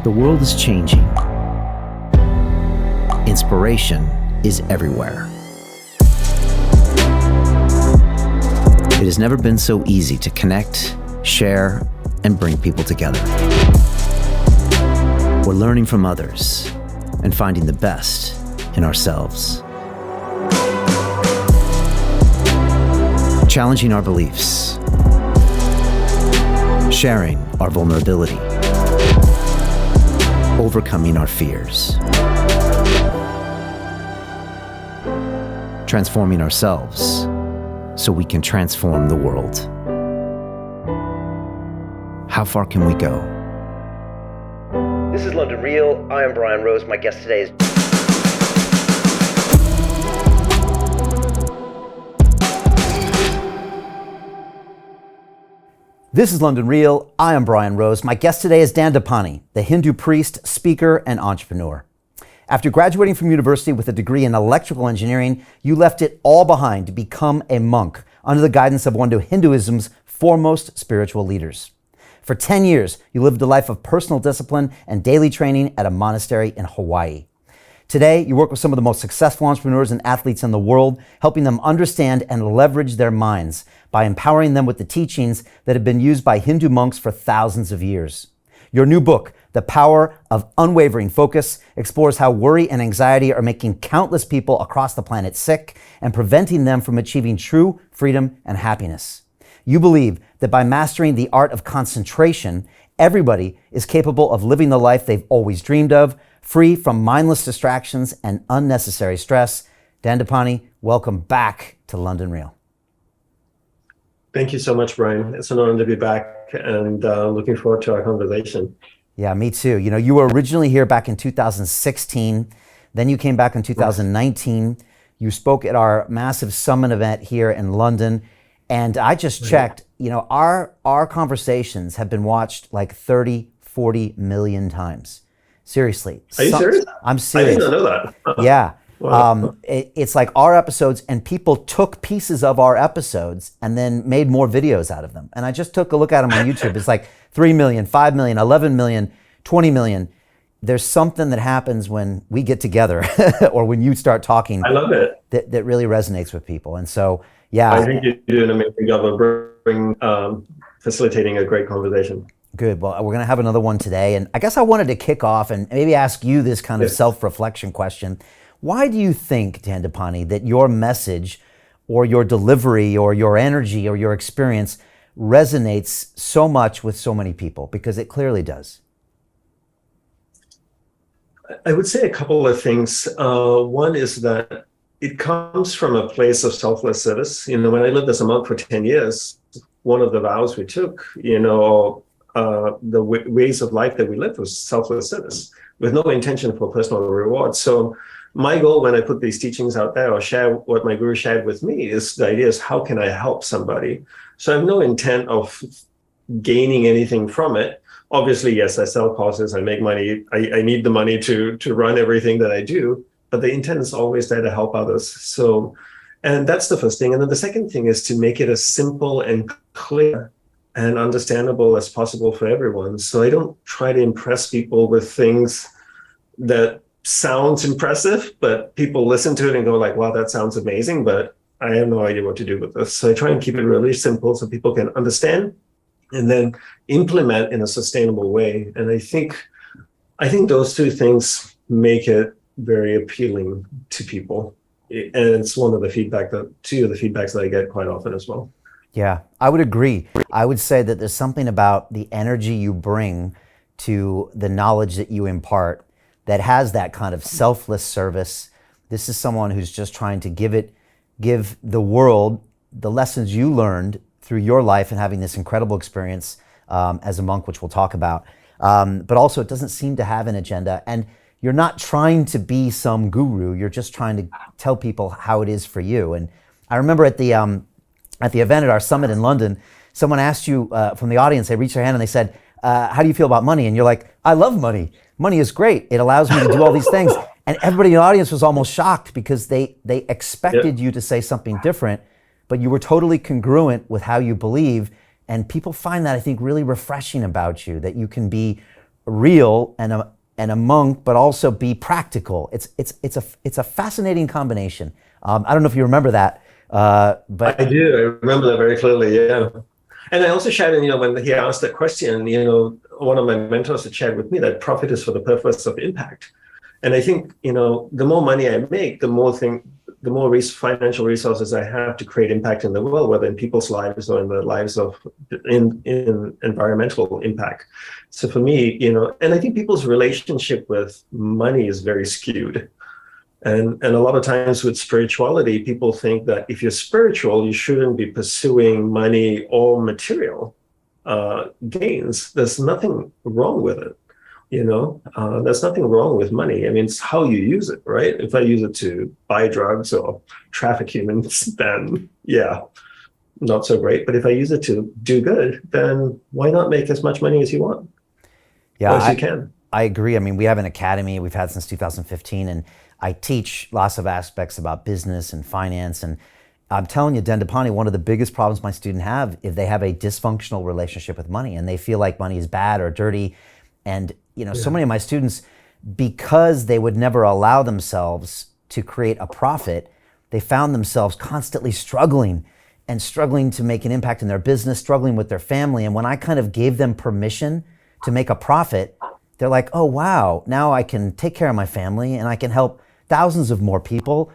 The world is changing. Inspiration is everywhere. It has never been so easy to connect, share, and bring people together. We're learning from others and finding the best in ourselves. Challenging our beliefs. Sharing our vulnerability. Overcoming our fears. Transforming ourselves so we can transform the world. How far can we go? This is London Real. I am Brian Rose. My guest today is... This is London Real. I am Brian Rose. My guest today is Dandapani, the Hindu priest, speaker, and entrepreneur. After graduating from university with a degree in electrical engineering, you left it all behind to become a monk under the guidance of one of Hinduism's foremost spiritual leaders. For 10 years, you lived a life of personal discipline and daily training at a monastery in Hawaii. Today, you work with some of the most successful entrepreneurs and athletes in the world, helping them understand and leverage their minds by empowering them with the teachings that have been used by Hindu monks for thousands of years. Your new book, The Power of Unwavering Focus, explores how worry and anxiety are making countless people across the planet sick and preventing them from achieving true freedom and happiness. You believe that by mastering the art of concentration, everybody is capable of living the life they've always dreamed of, free from mindless distractions and unnecessary stress. Dandapani, welcome back to London Real. Thank you so much, Brian. It's an honor to be back and looking forward to our conversation. Yeah, me too. You know, you were originally here back in 2016. Then you came back in 2019. You spoke at our massive summit event here in London. And I just checked, you know, our conversations have been watched like 30, 40 million times. Seriously. Are you serious? I'm serious. I did not know that. Yeah. Wow. It's like our episodes, and people took pieces of our episodes and then made more videos out of them. And I just took a look at them on YouTube. It's like 3 million, 5 million, 11 million, 20 million. There's something that happens when we get together or when you start talking. I love it. That really resonates with people. And so, yeah. I think you do an amazing job of facilitating a great conversation. Good. Well, we're going to have another one today. And I guess I wanted to kick off and maybe ask you this kind of self-reflection question. Why do you think, Dandapani, that your message or your delivery or your energy or your experience resonates so much with so many people? Because it clearly does. I would say a couple of things. One is that it comes from a place of selfless service. You know, when I lived as a monk for 10 years, one of the vows we took, you know, the ways of life that we lived was selfless service with no intention for personal reward. So my goal when I put these teachings out there or share what my guru shared with me is the idea is how can I help somebody? So I have no intent of gaining anything from it. Obviously, yes, I sell courses, I make money, I need the money to run everything that I do, but the intent is always there to help others. So, and that's the first thing. And then the second thing is to make it as simple and clear and understandable as possible for everyone. So I don't try to impress people with things that sounds impressive, but people listen to it and go like, wow, that sounds amazing, but I have no idea what to do with this. So I try and keep it really simple so people can understand and then implement in a sustainable way. And I think those two things make it very appealing to people. And it's two of the feedbacks that I get quite often as well. Yeah, I would agree. I would say that there's something about the energy you bring to the knowledge that you impart that has that kind of selfless service. This is someone who's just trying to give the world the lessons you learned through your life and having this incredible experience as a monk, which we'll talk about. But also it doesn't seem to have an agenda. And you're not trying to be some guru. You're just trying to tell people how it is for you. And I remember at the event at our summit in London, someone asked you from the audience, they reached their hand and they said, how do you feel about money? And you're like, I love money. Money is great. It allows me to do all these things. And everybody in the audience was almost shocked because they expected you to say something different, but you were totally congruent with how you believe. And people find that, I think, really refreshing about you, that you can be real and a monk, but also be practical. It's a fascinating combination. I don't know if you remember that, but I do. I remember that very clearly. Yeah. And I also shared, when he asked that question, one of my mentors had shared with me that profit is for the purpose of impact. And I think, the more money I make, the more financial resources I have to create impact in the world, whether in people's lives or in the lives of in environmental impact. So for me, and I think people's relationship with money is very skewed. And a lot of times with spirituality, people think that if you're spiritual, you shouldn't be pursuing money or material gains. There's nothing wrong with it. There's nothing wrong with money. I mean, it's how you use it, right? If I use it to buy drugs or traffic humans, then yeah, not so great. But if I use it to do good, then why not make as much money as you want? yeah, As you can. I agree. I mean, we have an academy we've had since 2015, and I teach lots of aspects about business and finance. And I'm telling you, Dandapani, one of the biggest problems my students have is they have a dysfunctional relationship with money, and they feel like money is bad or dirty. And so many of my students, because they would never allow themselves to create a profit, they found themselves constantly struggling to make an impact in their business, struggling with their family. And when I kind of gave them permission to make a profit, they're like, oh, wow, now I can take care of my family and I can help thousands of more people.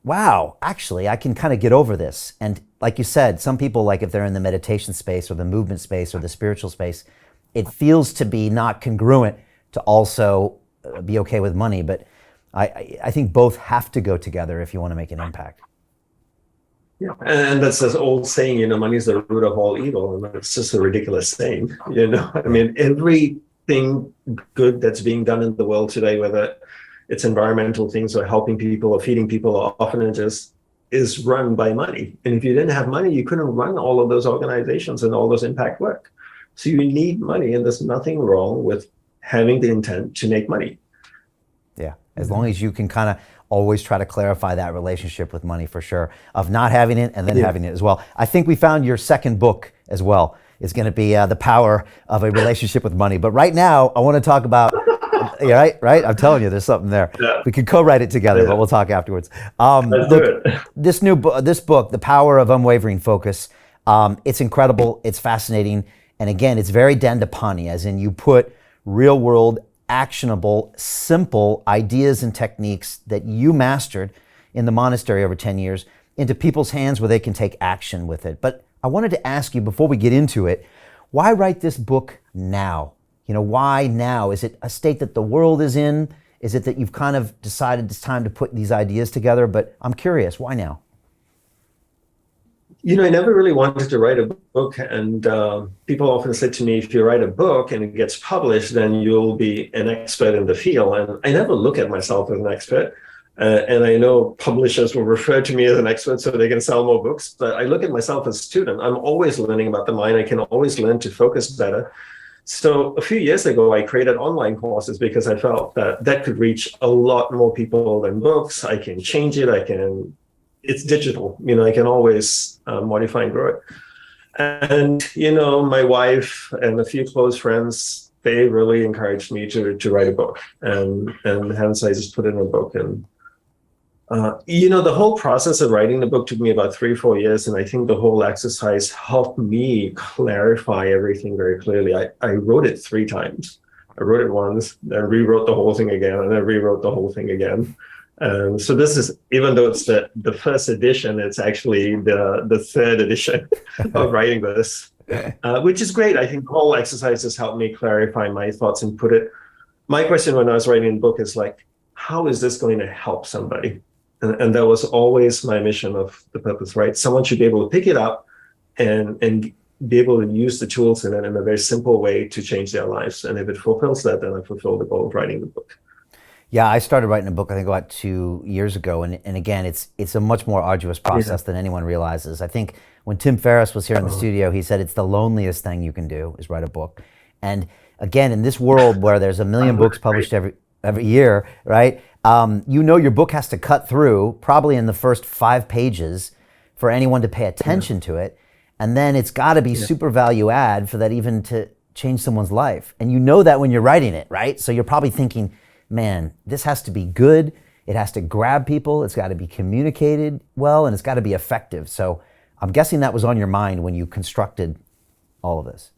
Wow, actually, I can kind of get over this. And like you said, some people, like if they're in the meditation space or the movement space or the spiritual space, it feels to be not congruent to also be okay with money. But I think both have to go together if you want to make an impact. Yeah, and that's this old saying, money is the root of all evil. And it's just a ridiculous saying, I mean, everything good that's being done in the world today, whether it's environmental things or helping people or feeding people or orphanages, is run by money. And if you didn't have money, you couldn't run all of those organizations and all those impact work. So you need money, and there's nothing wrong with having the intent to make money. Yeah, as long as you can kind of always try to clarify that relationship with money, for sure, of not having it and then having it as well. I think we found your second book as well. It's going to be The Power of a Relationship with Money. But right now, I want to talk about, right? I'm telling you, there's something there. Yeah. We could co-write it together, but we'll talk afterwards. Let's do it. This book, The Power of Unwavering Focus, it's incredible. It's fascinating. And again, it's very Dandapani, as in you put real world, actionable, simple ideas and techniques that you mastered in the monastery over 10 years into people's hands where they can take action with it. But I wanted to ask you, before we get into it, why write this book now? Why now? Is it a state that the world is in? Is it that you've kind of decided it's time to put these ideas together? But I'm curious, why now? I never really wanted to write a book, and people often said to me, if you write a book and it gets published, then you'll be an expert in the field. And I never look at myself as an expert. And I know publishers will refer to me as an expert so they can sell more books, but I look at myself as a student. I'm always learning about the mind. I can always learn to focus better. So a few years ago, I created online courses because I felt that could reach a lot more people than books. I can change it. It's digital, I can always modify and grow it. And, my wife and a few close friends, they really encouraged me to write a book. And hence I just put in a book. And, the whole process of writing the book took me about 3 or 4 years. And I think the whole exercise helped me clarify everything very clearly. I wrote it 3 times. I wrote it once, then rewrote the whole thing again, and then rewrote the whole thing again. So this is, even though it's the first edition, it's actually the third edition of writing this, which is great. I think the whole exercise has helped me clarify my thoughts and put it. My question when I was writing the book is like, how is this going to help somebody? And that was always my mission of the purpose, right? Someone should be able to pick it up and be able to use the tools in it in a very simple way to change their lives. And if it fulfills that, then I fulfill the goal of writing the book. Yeah, I started writing a book, I think, about 2 years ago. And again, it's a much more arduous process than anyone realizes. I think when Tim Ferriss was here in the studio, he said it's the loneliest thing you can do is write a book. And again, in this world where there's 1 million books published every year, right? Your book has to cut through probably in the first 5 pages for anyone to pay attention to it. And then it's got to be super value add for that even to change someone's life. And you know that when you're writing it, right? So you're probably thinking, man, this has to be good. It has to grab people. It's got to be communicated well, and it's got to be effective. So I'm guessing that was on your mind when you constructed all of this.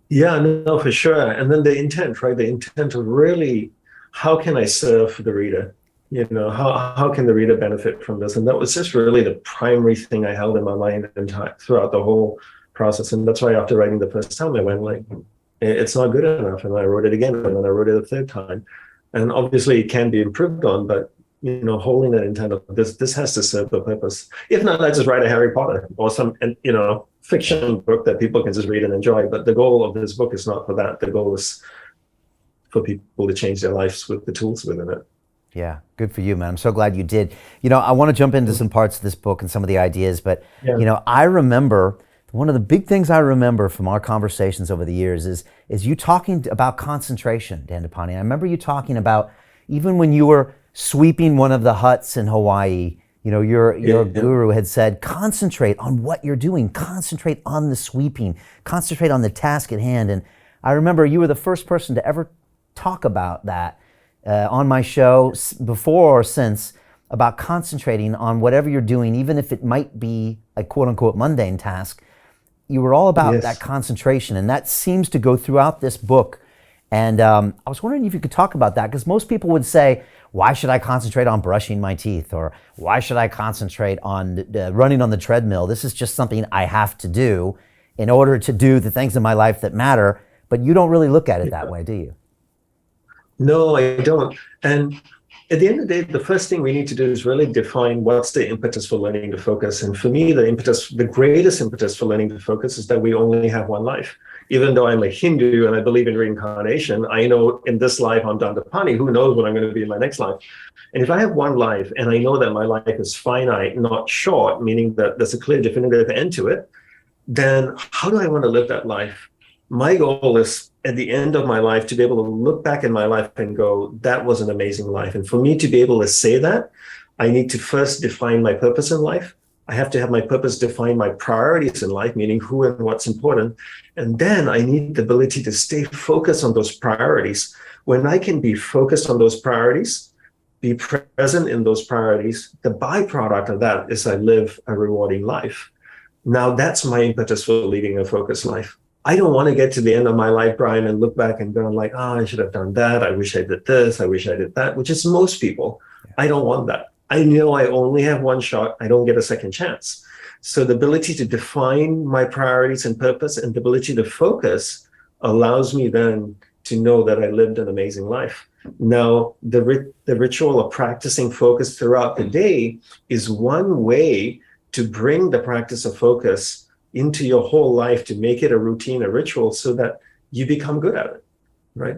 Yeah, no, for sure. And then the intent, right? The intent of really, how can I serve the reader? You know, how can the reader benefit from this? And that was just really the primary thing I held in my mind throughout the whole process. And that's why after writing the first time, I went like, it's not good enough. And I wrote it again, and then I wrote it a third time. And obviously it can be improved on, but you know, holding that intent of this has to serve the purpose. If not, I just write a Harry Potter or some, you know, fiction book that people can just read and enjoy. But the goal of this book is not for that. The goal is for people to change their lives with the tools within it. Yeah, good for you, man. I'm so glad you did. You know, I want to jump into some parts of this book and some of the ideas, but you know, I remember one of the big things I remember from our conversations over the years is you talking about concentration, Dandapani. I remember you talking about even when you were sweeping one of the huts in Hawaii, you know, your guru had said, concentrate on what you're doing, concentrate on the sweeping, concentrate on the task at hand. And I remember you were the first person to ever talk about that on my show, before or since, about concentrating on whatever you're doing, even if it might be a quote unquote mundane task. You were all about that concentration, and that seems to go throughout this book. And I was wondering if you could talk about that, because most people would say, why should I concentrate on brushing my teeth? Or why should I concentrate on running on the treadmill? This is just something I have to do in order to do the things in my life that matter. But you don't really look at it that way, do you? No, I don't. And at the end of the day, the first thing we need to do is really define what's the impetus for learning to focus. And for me, the greatest impetus for learning to focus is that we only have one life. Even though I'm a Hindu and I believe in reincarnation, I know in this life I'm Dandapani, who knows what I'm going to be in my next life. And if I have one life and I know that my life is finite, not short, meaning that there's a clear definitive end to it, then how do I want to live that life? My goal is at the end of my life to be able to look back in my life and go, that was an amazing life. And for me to be able to say that, I need to first define my purpose in life. I have to have my purpose define my priorities in life, meaning who and what's important. And then I need the ability to stay focused on those priorities. When I can be focused on those priorities, be present in those priorities, the byproduct of that is I live a rewarding life. Now that's my impetus for leading a focused life. I don't want to get to the end of my life, Brian, and look back and go like, oh, I should have done that. I wish I did this. I wish I did that, which is most people. I don't want that. I know I only have one shot. I don't get a second chance. So the ability to define my priorities and purpose and the ability to focus allows me then to know that I lived an amazing life. Now, the ritual of practicing focus throughout the day is one way to bring the practice of focus into your whole life, to make it a routine, a ritual, so that you become good at it, right?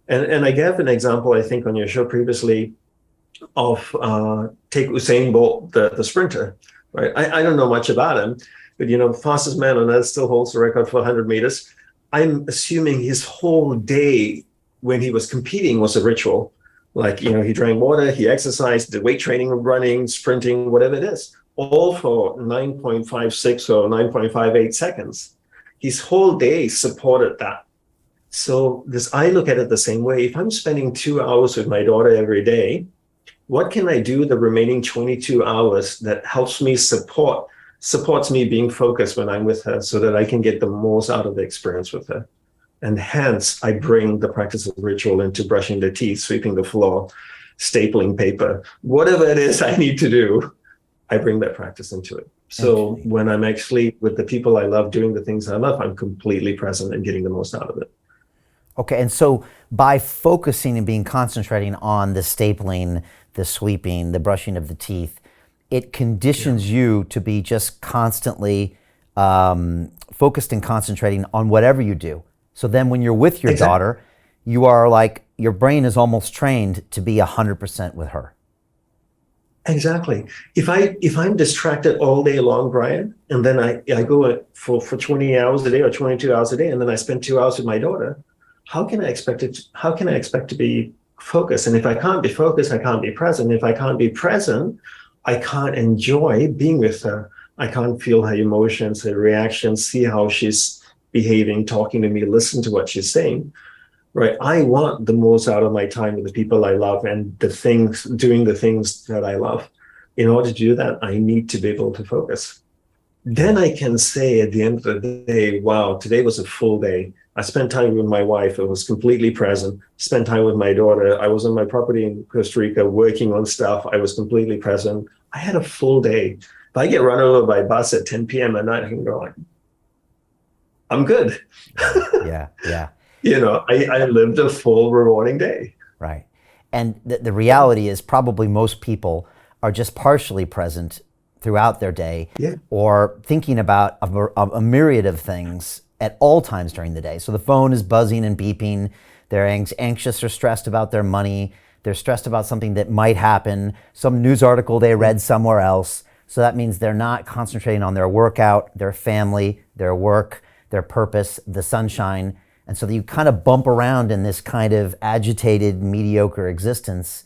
And I gave an example, I think, on your show previously of take Usain Bolt, the sprinter, right? I don't know much about him, but you know, fastest man on earth, still holds the record for 100 meters. I'm assuming his whole day when he was competing was a ritual. Like, you know, he drank water, he exercised, did weight training, running, sprinting, whatever it is, all for 9.56 or 9.58 seconds. His whole day supported that. So I look at it the same way. If I'm spending 2 hours with my daughter every day, what can I do the remaining 22 hours that helps me supports me being focused when I'm with her, so that I can get the most out of the experience with her? And hence, I bring the practice of ritual into brushing the teeth, sweeping the floor, stapling paper, whatever it is I need to do, I bring that practice into it. So when I'm actually with the people I love, doing the things I love, I'm completely present and getting the most out of it. Okay, and so by focusing and being concentrating on the stapling, the sweeping, the brushing of the teeth, it conditions you to be just constantly focused and concentrating on whatever you do. So then when you're with your daughter, you are like, your brain is almost trained to be 100% with her. Exactly. If I'm distracted all day long, Brian, and then I go for 20 hours a day or 22 hours a day, and then I spend 2 hours with my daughter, how can I expect to be focused? And if I can't be focused, I can't be present. If I can't be present, I can't enjoy being with her. I can't feel her emotions, her reactions, see how she's behaving, talking to me, listen to what she's saying, right? I want the most out of my time with the people I love and doing the things that I love. In order to do that, I need to be able to focus. Then I can say at the end of the day, wow, today was a full day. I spent time with my wife. I was completely present. Spent time with my daughter. I was on my property in Costa Rica working on stuff. I was completely present. I had a full day. If I get run over by a bus at 10 p.m. at night, I can go like, I'm good. Yeah, yeah. I lived a full, rewarding day. Right. And the reality is probably most people are just partially present throughout their day, or thinking about a myriad of things at all times during the day. So the phone is buzzing and beeping. They're anxious or stressed about their money. They're stressed about something that might happen, some news article they read somewhere else. So that means they're not concentrating on their workout, their family, their work, their purpose, the sunshine. And so you kind of bump around in this kind of agitated, mediocre existence.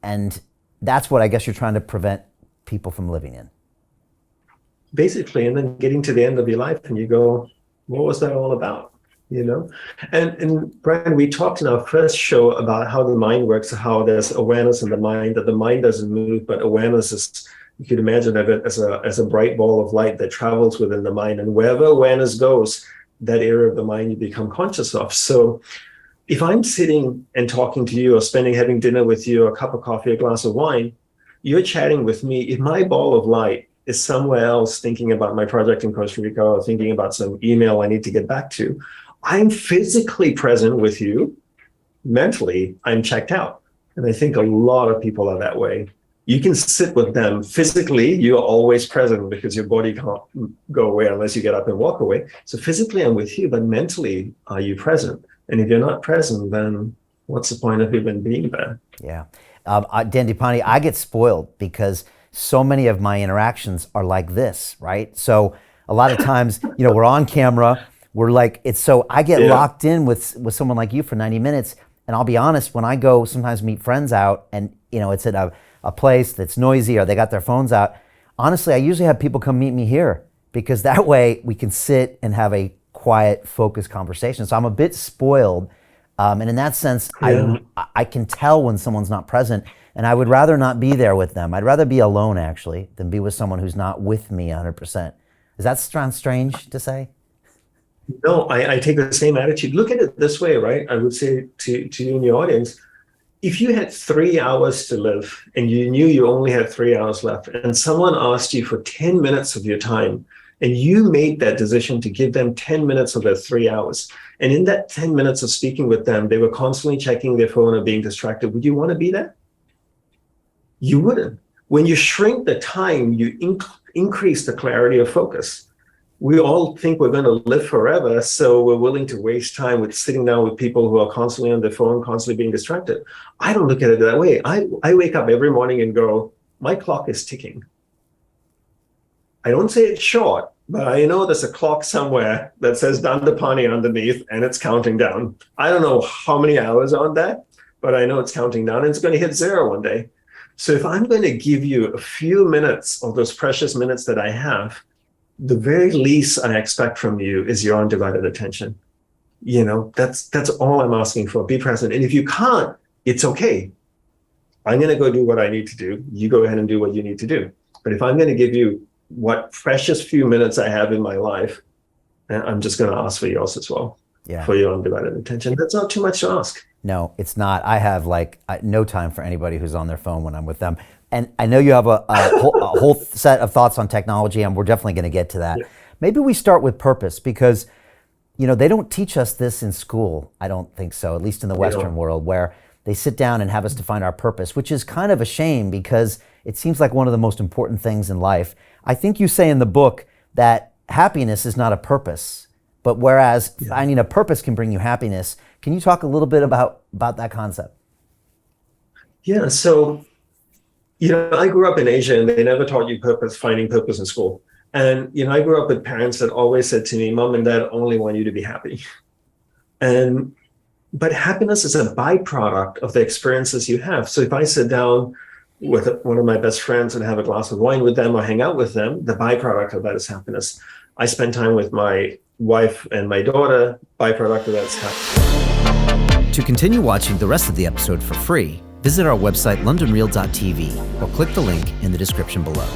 And that's what I guess you're trying to prevent people from living in. Basically, and then getting to the end of your life and you go, what was that all about? And Brian, we talked in our first show about how the mind works, how there's awareness in the mind, that the mind doesn't move, but awareness is, you could imagine of it as a bright ball of light that travels within the mind. And wherever awareness goes, that area of the mind you become conscious of. So if I'm sitting and talking to you or having dinner with you, or a cup of coffee, a glass of wine, you're chatting with me. If my ball of light is somewhere else thinking about my project in Costa Rica or thinking about some email I need to get back to, I'm physically present with you. Mentally, I'm checked out. And I think a lot of people are that way. You can sit with them. Physically, you're always present because your body can't go away unless you get up and walk away. So physically, I'm with you, but mentally, are you present? And if you're not present, then what's the point of even being there? Yeah. Dandapani, I get spoiled because so many of my interactions are like this, right? So a lot of times, we're on camera, we're like, I get locked in with someone like you for 90 minutes. And I'll be honest, when I go sometimes meet friends out and, it's at a place that's noisy or they got their phones out, honestly, I usually have people come meet me here because that way we can sit and have a quiet, focused conversation. So I'm a bit spoiled. And in that sense, I can tell when someone's not present, and I would rather not be there with them. I'd rather be alone, actually, than be with someone who's not with me 100%. Does that sound strange to say? No, I take the same attitude. Look at it this way, right? I would say to you in your audience, if you had 3 hours to live and you knew you only had 3 hours left, and someone asked you for 10 minutes of your time, and you made that decision to give them 10 minutes of their 3 hours, and in that 10 minutes of speaking with them, they were constantly checking their phone or being distracted, would you want to be there? You wouldn't. When you shrink the time, you increase the clarity of focus. We all think we're going to live forever, so we're willing to waste time with sitting down with people who are constantly on their phone, constantly being distracted. I don't look at it that way. I wake up every morning and go, my clock is ticking. I don't say it's short, but I know there's a clock somewhere that says Dandapani underneath and it's counting down. I don't know how many hours on that, but I know it's counting down and it's going to hit 0 one day. So if I'm going to give you a few minutes of those precious minutes that I have, the very least I expect from you is your undivided attention. That's all I'm asking for. Be present. And if you can't, it's okay. I'm going to go do what I need to do. You go ahead and do what you need to do. But if I'm going to give you what precious few minutes I have in my life, I'm just going to ask for yours as well. For your undivided attention. That's not too much to ask. No, it's not. I have no time for anybody who's on their phone when I'm with them. And I know you have a whole set of thoughts on technology, and we're definitely going to get to that. Yeah. Maybe we start with purpose because, they don't teach us this in school. I don't think so, at least in the Western world, where they sit down and have us define our purpose, which is kind of a shame because it seems like one of the most important things in life. I think you say in the book that happiness is not a purpose, but whereas finding a purpose can bring you happiness. Can you talk a little bit about that concept? Yeah, so I grew up in Asia and they never taught you finding purpose in school. And, I grew up with parents that always said to me, Mom and Dad only want you to be happy. But happiness is a byproduct of the experiences you have. So if I sit down with one of my best friends and have a glass of wine with them or hang out with them, the byproduct of that is happiness. I spend time with my wife and my daughter. Byproduct of that's happening. To continue watching the rest of the episode for free, visit our website londonreal.tv or click the link in the description below.